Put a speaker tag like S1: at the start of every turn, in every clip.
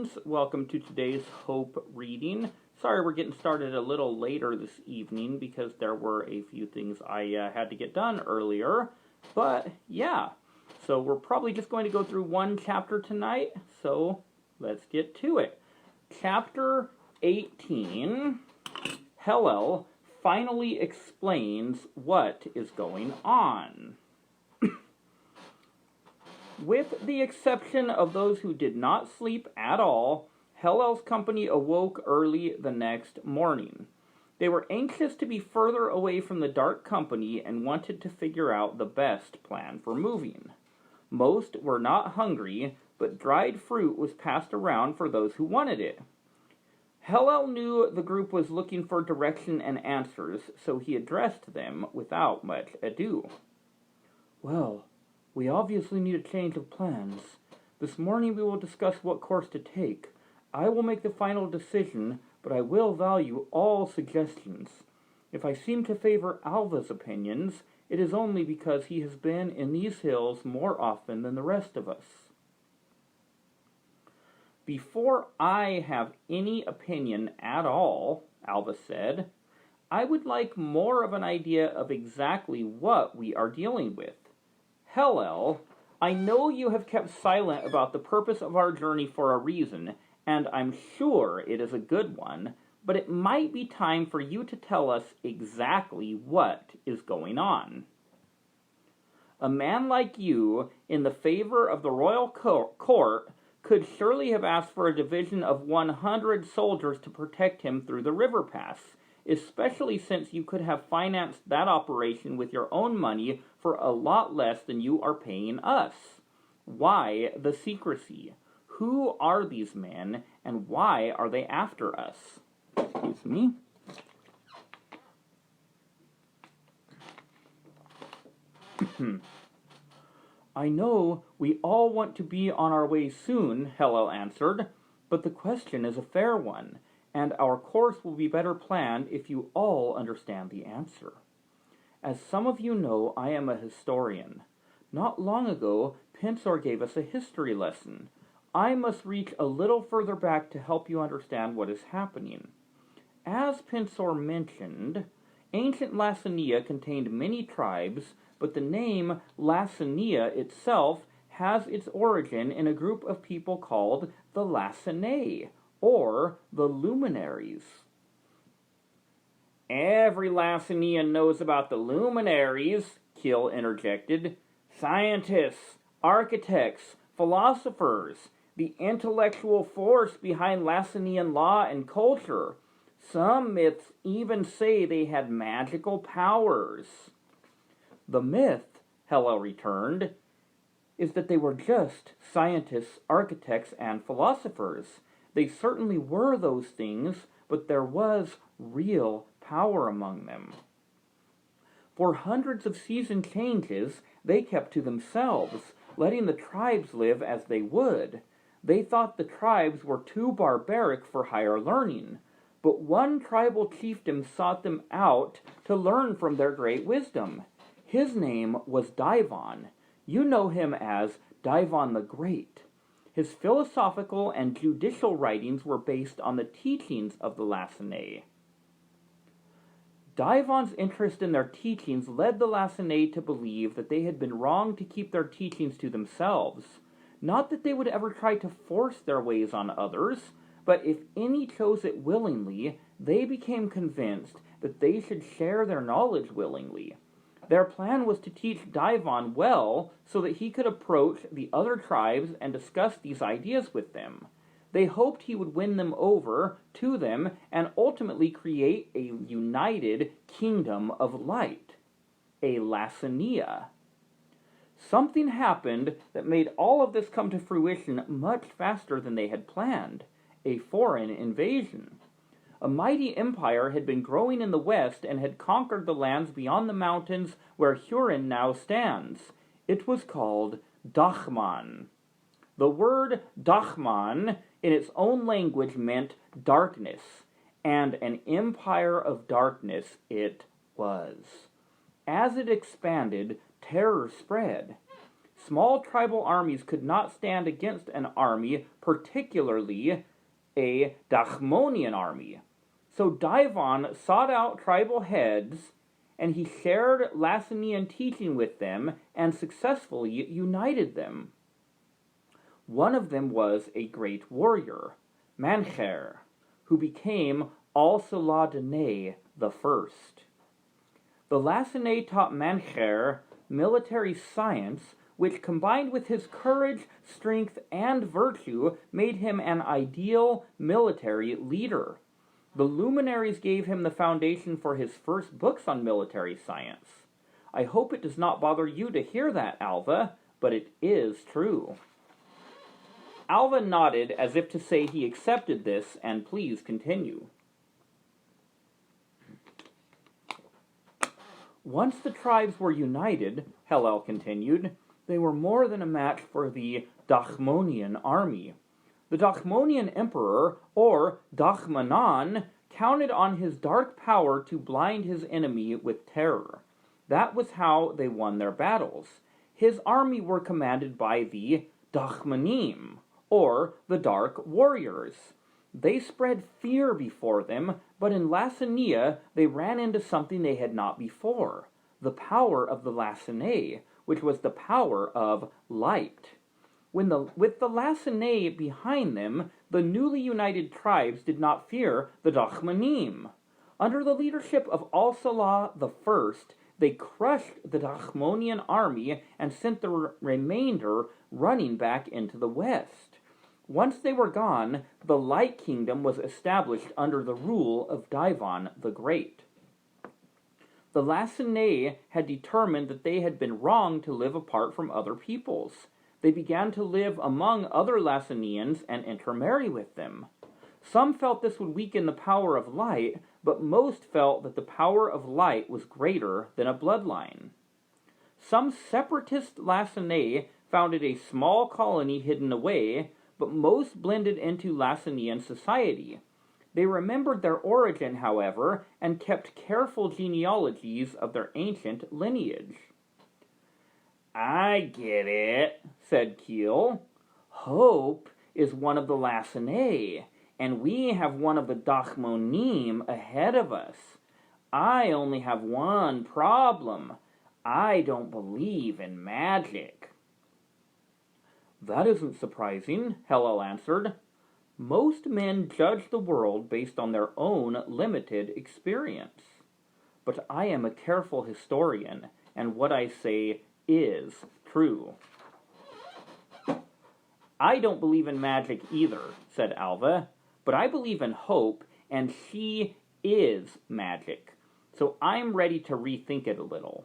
S1: friends. Welcome to today's Hope reading. Sorry we're getting started a little later this evening because there were a few things I had to get done earlier. But yeah, so we're probably just going to go through one chapter tonight, so let's get to it. Chapter 18, Hellel finally explains what is going on. With the exception of those who did not sleep at all, Hellel's company awoke early the next morning. They were anxious to be further away from the dark company and wanted to figure out the best plan for moving. Most were not hungry, but dried fruit was passed around for those who wanted it. Hellel knew the group was looking for direction and answers, so he addressed them without much ado.
S2: Well, we obviously need a change of plans. This morning we will discuss what course to take. I will make the final decision, but I will value all suggestions. If I seem to favor Alva's opinions, it is only because he has been in these hills more often than the rest of us.
S1: Before I have any opinion at all, Alva said, I would like more of an idea of exactly what we are dealing with. Hellel, I know you have kept silent about the purpose of our journey for a reason, and I'm sure it is a good one, but it might be time for you to tell us exactly what is going on. A man like you, in the favor of the royal court, could surely have asked for a division of 100 soldiers to protect him through the river pass, especially since you could have financed that operation with your own money for a lot less than you are paying us. Why the secrecy? Who are these men, and why are they after us? Excuse me.
S2: I know we all want to be on our way soon, Hellel answered, but the question is a fair one, and our course will be better planned if you all understand the answer. As some of you know, I am a historian. Not long ago, Pinsor gave us a history lesson. I must reach a little further back to help you understand what is happening. As Pinsor mentioned, ancient Laconia contained many tribes, but the name Laconia itself has its origin in a group of people called the Lacenae, or the Luminaries.
S1: Every Laconian knows about the Luminaries, Kiel interjected. Scientists, architects, philosophers, the intellectual force behind Laconian law and culture. Some myths even say they had magical powers.
S2: The myth, Hellel returned, is that they were just scientists, architects, and philosophers. They certainly were those things, but there was real power among them. For hundreds of season changes, they kept to themselves, letting the tribes live as they would. They thought the tribes were too barbaric for higher learning, but one tribal chieftain sought them out to learn from their great wisdom. His name was Daivon. You know him as Daivon the Great. His philosophical and judicial writings were based on the teachings of the Lacenae. Daivon's interest in their teachings led the Lacenae to believe that they had been wrong to keep their teachings to themselves. Not that they would ever try to force their ways on others, but if any chose it willingly, they became convinced that they should share their knowledge willingly. Their plan was to teach Daivon well so that he could approach the other tribes and discuss these ideas with them. They hoped he would win them over to them and ultimately create a united kingdom of light, a Laconia. Something happened that made all of this come to fruition much faster than they had planned, a foreign invasion. A mighty empire had been growing in the west and had conquered the lands beyond the mountains where Hurin now stands. It was called Dachman. The word Dachman in its own language meant darkness, and an empire of darkness it was. As it expanded, terror spread. Small tribal armies could not stand against an army, particularly a Dachmonian army. So Divan sought out tribal heads, and he shared Lacinian teaching with them and successfully united them. One of them was a great warrior, Mancher, who became Al-Saladineh the First. The Lacinnae taught Mancher military science, which combined with his courage, strength, and virtue made him an ideal military leader. The luminaries gave him the foundation for his first books on military science. I hope it does not bother you to hear that, Alva, but it is true. Alva nodded as if to say he accepted this, and please continue. Once the tribes were united, Hillel continued, they were more than a match for the Dachmonian army. The Dachmonian emperor, or Dachmanan, counted on his dark power to blind his enemy with terror. That was how they won their battles. His army were commanded by the Dachmanim, or the Dark Warriors. They spread fear before them, but in Lacinia they ran into something they had not before, the power of the Lacinnae, which was the power of light. With the Lacinnae behind them, the newly united tribes did not fear the Dachmanim. Under the leadership of Al-Salah I, they crushed the Dachmonian army and sent the remainder running back into the west. Once they were gone, the Light Kingdom was established under the rule of Divan the Great. The Lacinnae had determined that they had been wrong to live apart from other peoples. They began to live among other Lacinians and intermarry with them. Some felt this would weaken the power of light, but most felt that the power of light was greater than a bloodline. Some separatist Lacinnae founded a small colony hidden away, but most blended into Lacinian society. They remembered their origin, however, and kept careful genealogies of their ancient lineage. I get it, said Kiel. Hope is one of the Lacinnae, and we have one of the Dachmonim ahead of us. I only have one problem. I don't believe in magic. That isn't surprising, Hillel answered. Most men judge the world based on their own limited experience. But I am a careful historian, and what I say is true. I don't believe in magic either, said Alva, but I believe in hope, and she is magic, so I'm ready to rethink it a little.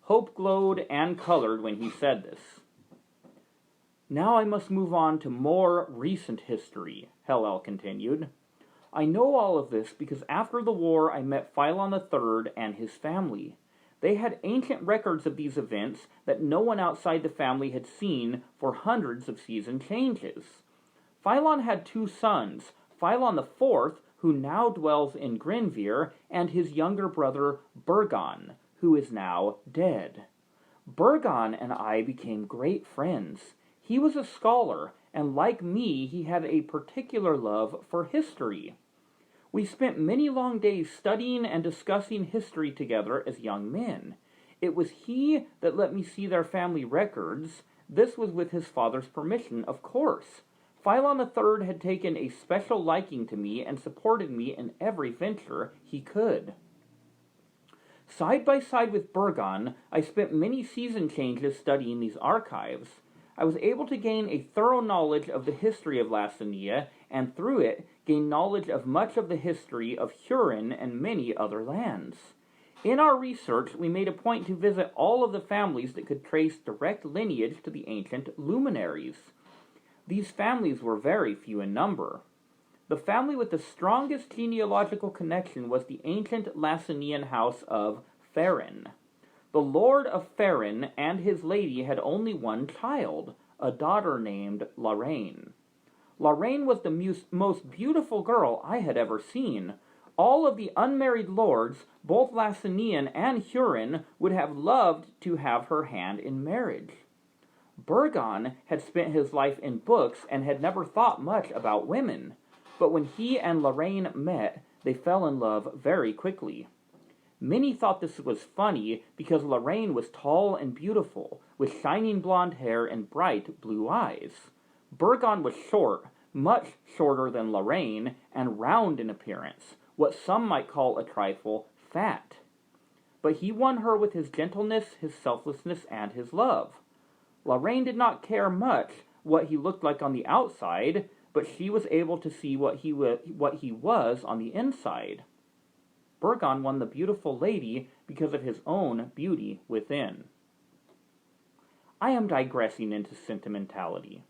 S2: Hope glowed and colored when he said this. Now I must move on to more recent history, Hillel continued. I know all of this because after the war I met Philon III and his family. They had ancient records of these events that no one outside the family had seen for hundreds of season changes. Philon had two sons, Philon IV, who now dwells in Grenvir, and his younger brother Burgon, who is now dead. Burgon and I became great friends. He was a scholar, and like me, he had a particular love for history. We spent many long days studying and discussing history together as young men. It was he that let me see their family records. This was with his father's permission, of course. Philon III had taken a special liking to me and supported me in every venture he could. Side by side with Burgon, I spent many season changes studying these archives. I was able to gain a thorough knowledge of the history of Lacinia, and through it, gain knowledge of much of the history of Huron and many other lands. In our research, we made a point to visit all of the families that could trace direct lineage to the ancient luminaries. These families were very few in number. The family with the strongest genealogical connection was the ancient Lacinian house of Ferren. The Lord of Ferren and his lady had only one child, a daughter named Lorraine. Lorraine was the most beautiful girl I had ever seen. All of the unmarried lords, both Lacinian and Huron, would have loved to have her hand in marriage. Burgon had spent his life in books and had never thought much about women, but when he and Lorraine met, they fell in love very quickly. Many thought this was funny because Lorraine was tall and beautiful, with shining blonde hair and bright blue eyes. Burgon was short, much shorter than Lorraine, and round in appearance, what some might call a trifle fat. But he won her with his gentleness, his selflessness, and his love. Lorraine did not care much what he looked like on the outside, but she was able to see what he was on the inside. Burgon won the beautiful lady because of his own beauty within. I am digressing into sentimentality.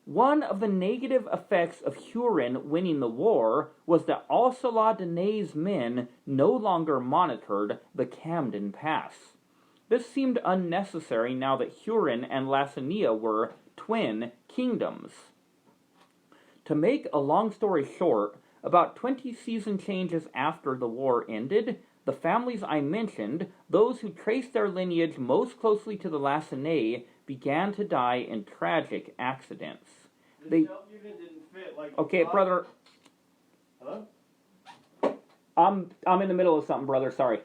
S2: One of the negative effects of Hurin winning the war was that Al-Salah Dineh's men no longer monitored the Camden Pass. This seemed unnecessary now that Hurin and Lassania were twin kingdoms. To make a long story short, about 20 season changes after the war ended, the families I mentioned, those who traced their lineage most closely to the Lassaniae, began to die in tragic accidents.
S3: This shelf unit didn't fit like
S2: Okay, brother.
S3: Hello?
S2: I'm in the middle of something, brother. Sorry.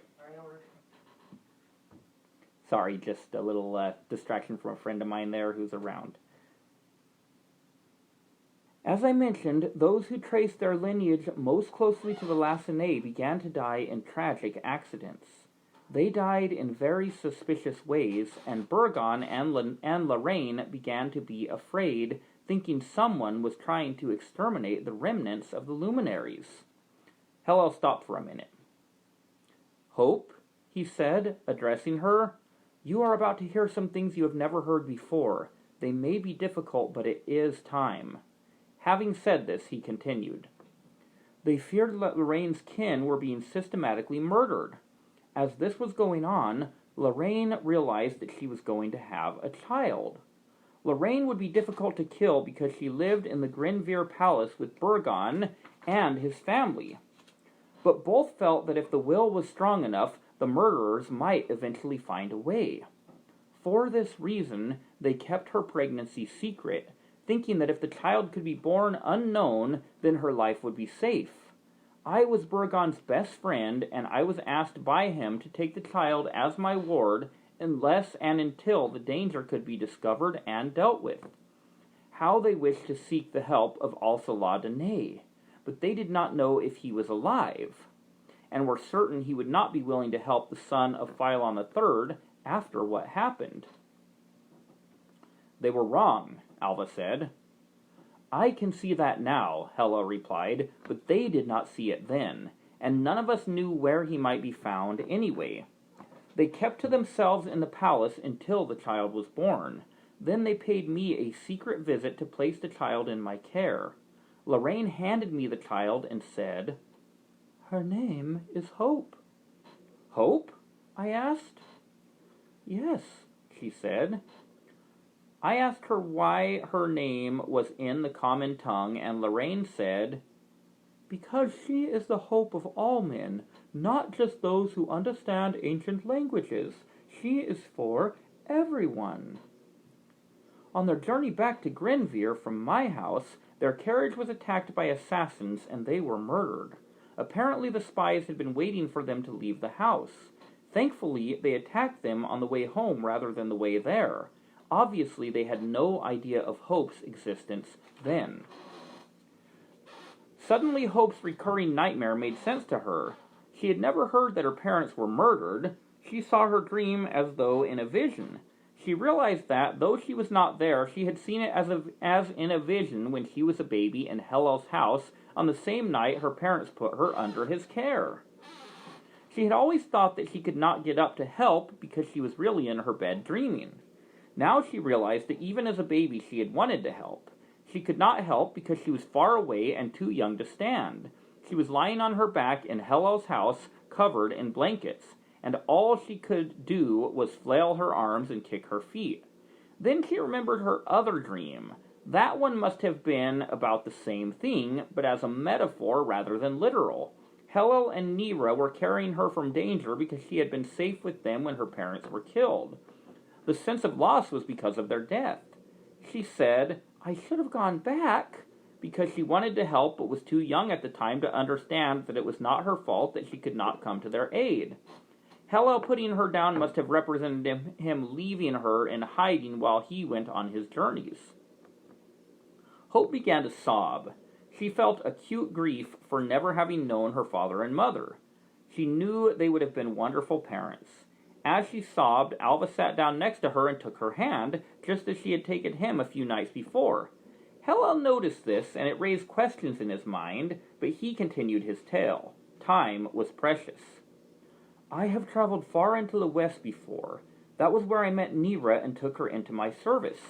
S2: Sorry, just a little distraction from a friend of mine there who's around. As I mentioned, those who traced their lineage most closely to the Lassaniae began to die in tragic accidents. They died in very suspicious ways, and Burgon and Lorraine began to be afraid, thinking someone was trying to exterminate the remnants of the luminaries. Hellel stopped for a minute. "Hope," he said, addressing her, "you are about to hear some things you have never heard before. They may be difficult, but it is time." Having said this, he continued, "They feared that Lorraine's kin were being systematically murdered. As this was going on, Lorraine realized that she was going to have a child. Lorraine would be difficult to kill because she lived in the Grenvere Palace with Burgon and his family. But both felt that if the will was strong enough, the murderers might eventually find a way. For this reason, they kept her pregnancy secret, thinking that if the child could be born unknown, then her life would be safe. I was Burgon's best friend, and I was asked by him to take the child as my ward unless and until the danger could be discovered and dealt with. How they wished to seek the help of Al-Salah Dineh, but they did not know if he was alive, and were certain he would not be willing to help the son of Philon III after what happened." "They were wrong," Alva said. "I can see that now," Hela replied, "but they did not see it then, and none of us knew where he might be found anyway. They kept to themselves in the palace until the child was born. Then they paid me a secret visit to place the child in my care. Lorraine handed me the child and said, 'Her name is Hope.'" "Hope?" I asked. "Yes," she said. I asked her why her name was in the common tongue, and Lorraine said, "Because she is the hope of all men, not just those who understand ancient languages. She is for everyone." On their journey back to Grenvere from my house, their carriage was attacked by assassins and they were murdered. Apparently the spies had been waiting for them to leave the house. Thankfully, they attacked them on the way home rather than the way there. Obviously, they had no idea of Hope's existence then. Suddenly, Hope's recurring nightmare made sense to her. She had never heard that her parents were murdered. She saw her dream as though in a vision. She realized that, though she was not there, she had seen it as in a vision when she was a baby in Hellel's house on the same night her parents put her under his care. She had always thought that she could not get up to help because she was really in her bed dreaming. Now she realized that even as a baby she had wanted to help. She could not help because she was far away and too young to stand. She was lying on her back in Hellel's house, covered in blankets, and all she could do was flail her arms and kick her feet. Then she remembered her other dream. That one must have been about the same thing, but as a metaphor rather than literal. Hellel and Nera were carrying her from danger because she had been safe with them when her parents were killed. The sense of loss was because of their death. She said, I should have gone back, because she wanted to help but was too young at the time to understand that it was not her fault that she could not come to their aid. Hellel putting her down must have represented him leaving her in hiding while he went on his journeys. Hope began to sob. She felt acute grief for never having known her father and mother. She knew they would have been wonderful parents. As she sobbed, Alva sat down next to her and took her hand, just as she had taken him a few nights before. Hellel noticed this, and it raised questions in his mind, but he continued his tale. Time was precious. I have traveled far into the west before. That was where I met Nira and took her into my service.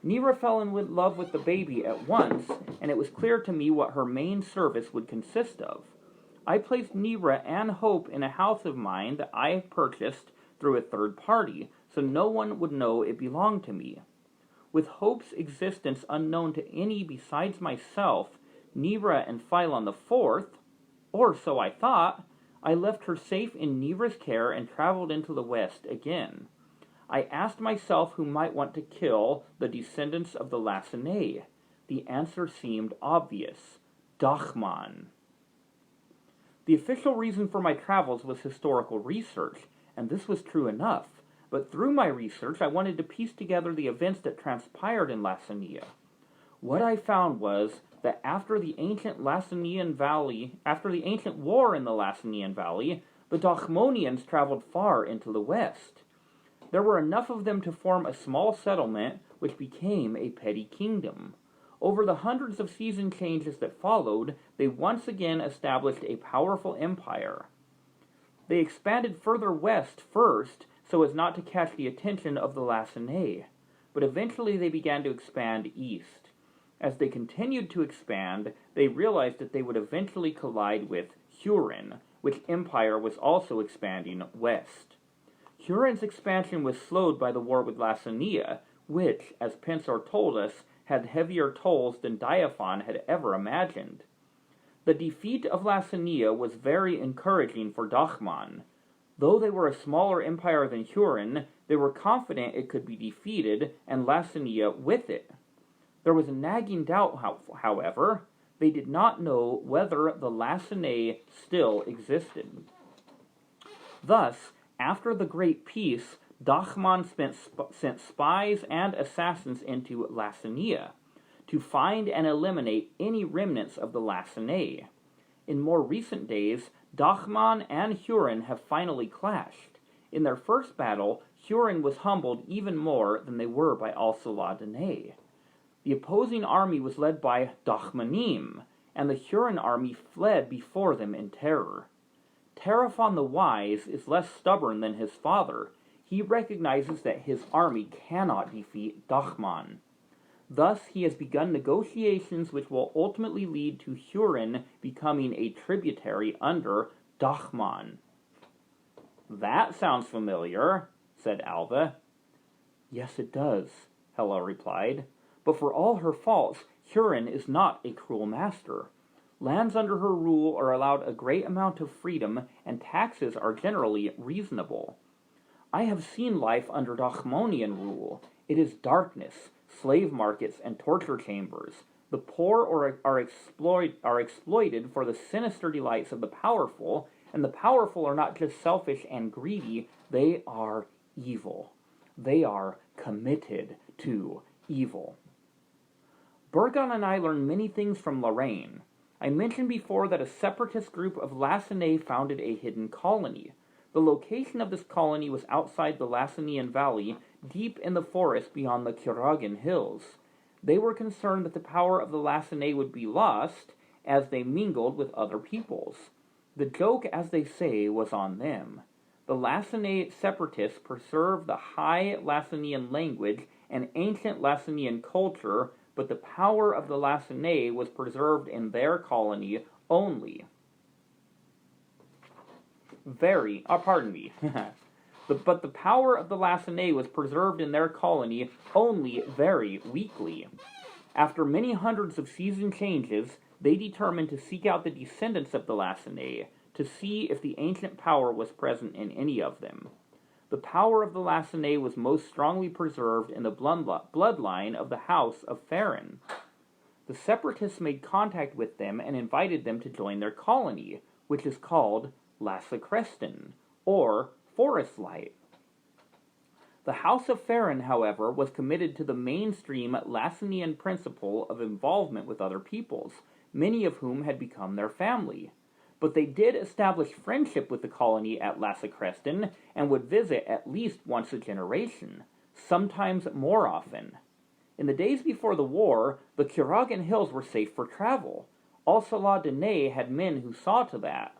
S2: Nira fell in love with the baby at once, and it was clear to me what her main service would consist of. I placed Nira and Hope in a house of mine that I purchased through a third party, so no one would know it belonged to me. With Hope's existence unknown to any besides myself, Nira and Phylon IV, or so I thought, I left her safe in Nira's care and traveled into the west again. I asked myself who might want to kill the descendants of the Lasinae. The answer seemed obvious. Dachman. The official reason for my travels was historical research, and this was true enough. But through my research, I wanted to piece together the events that transpired in Lacinia. What I found was that after the ancient war in the Lacinian Valley, the Dachmonians traveled far into the west. There were enough of them to form a small settlement which became a petty kingdom. Over the hundreds of season changes that followed, they once again established a powerful empire. They expanded further west first, so as not to catch the attention of the Lacinae, but eventually they began to expand east. As they continued to expand, they realized that they would eventually collide with Hurin, which empire was also expanding west. Hurin's expansion was slowed by the war with Lacinia, which, as Pensor told us, had heavier tolls than Diaphon had ever imagined. The defeat of Lacinia was very encouraging for Dachman. Though they were a smaller empire than Hurin, they were confident it could be defeated, and Lacinia with it. There was a nagging doubt, however. They did not know whether the Lacinae still existed. Thus, after the Great Peace, Dachman sent spies and assassins into Lacinia to find and eliminate any remnants of the Lacinae. In more recent days, Dachman and Hurin have finally clashed. In their first battle, Hurin was humbled even more than they were by Al-Saladinei. The opposing army was led by Dachmanim, and the Hurin army fled before them in terror. Teraphon the Wise is less stubborn than his father. He recognizes that his army cannot defeat Dachman. Thus, he has begun negotiations which will ultimately lead to Hurin becoming a tributary under Dachman. That sounds familiar, said Alva. Yes, it does, Hela replied. But for all her faults, Hurin is not a cruel master. Lands under her rule are allowed a great amount of freedom, and taxes are generally reasonable. I have seen life under Dachmonian rule. It is darkness, slave markets, and torture chambers. The poor are exploited for the sinister delights of the powerful, and the powerful are not just selfish and greedy, they are evil. They are committed to evil. Burgon and I learned many things from Lorraine. I mentioned before that a separatist group of Lacinae founded a hidden colony. The location of this colony was outside the Lacinian Valley, deep in the forest beyond the Kuragan Hills. They were concerned that the power of the Lacinae would be lost as they mingled with other peoples. The joke, as they say, was on them. The Lacinae separatists preserved the high Lacinian language and ancient Lacinian culture, but the power of the Lacinae was preserved in their colony only. But the power of the Lacinae was preserved in their colony only very weakly. After many hundreds of season changes, they determined to seek out the descendants of the Lacinae, to see if the ancient power was present in any of them. The power of the Lacenae was most strongly preserved in the bloodline of the House of Farron. The Separatists made contact with them and invited them to join their colony, which is called Lassacreston, or Forest Light. The House of Farron, however, was committed to the mainstream Lacinian principle of involvement with other peoples, many of whom had become their family. But they did establish friendship with the colony at Lassacreston and would visit at least once a generation, sometimes more often. In the days before the war, the Curagan Hills were safe for travel. Alcala de Ney had men who saw to that.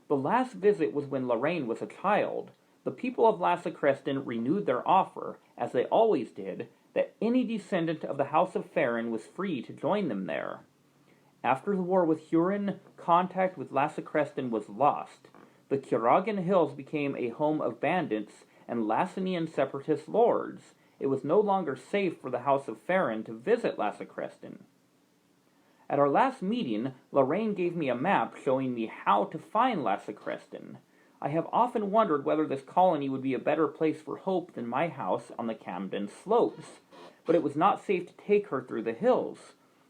S2: The last visit was when Lorraine was a child. The people of Lassacreston renewed their offer, as they always did, that any descendant of the House of Farron was free to join them there. After the war with Huron, contact with Lassacreston was lost. The Curagan Hills became a home of bandits and Lacinian separatist lords. It was no longer safe for the House of Farron to visit Lassacreston. At our last meeting, Lorraine gave me a map showing me how to find Lassacreston. I have often wondered whether this colony would be a better place for Hope than my house on the Camden slopes, but it was not safe to take her through the hills.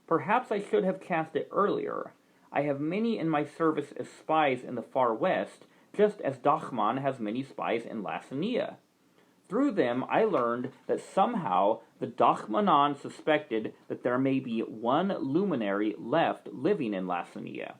S2: Perhaps I should have cast it earlier. I have many in my service as spies in the far west, just as Dachmann has many spies in Lacinia. Through them, I learned that somehow the Dachmannon suspected that there may be one luminary left living in Lacinia.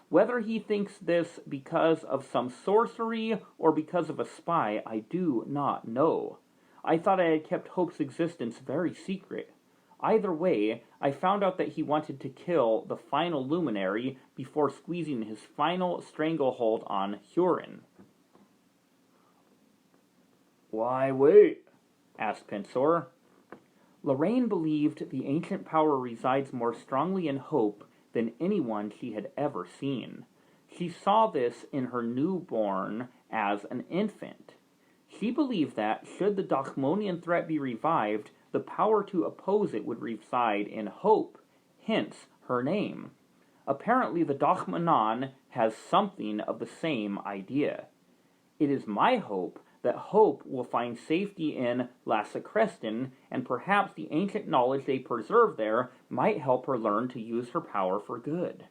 S2: Whether he thinks this because of some sorcery or because of a spy, I do not know. I thought I had kept Hope's existence very secret. Either way, I found out that he wanted to kill the final luminary before squeezing his final stranglehold on Huron.
S1: Why wait?
S2: Asked Pincer. Lorraine believed the ancient power resides more strongly in Hope than anyone she had ever seen. She saw this in her newborn as an infant. She believed that, should the Dachmonian threat be revived, the power to oppose it would reside in Hope, hence her name. Apparently the Dachmannon has something of the same idea. It is my hope that Hope will find safety in Lassacreston, and perhaps the ancient knowledge they preserve there might help her learn to use her power for good.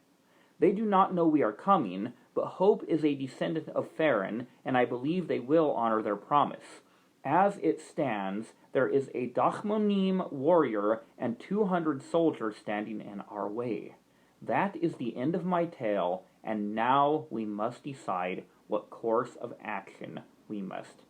S2: They do not know we are coming, but Hope is a descendant of Farron, and I believe they will honor their promise. As it stands, there is a Dachmonim warrior and 200 soldiers standing in our way. That is the end of my tale, and now we must decide what course of action we must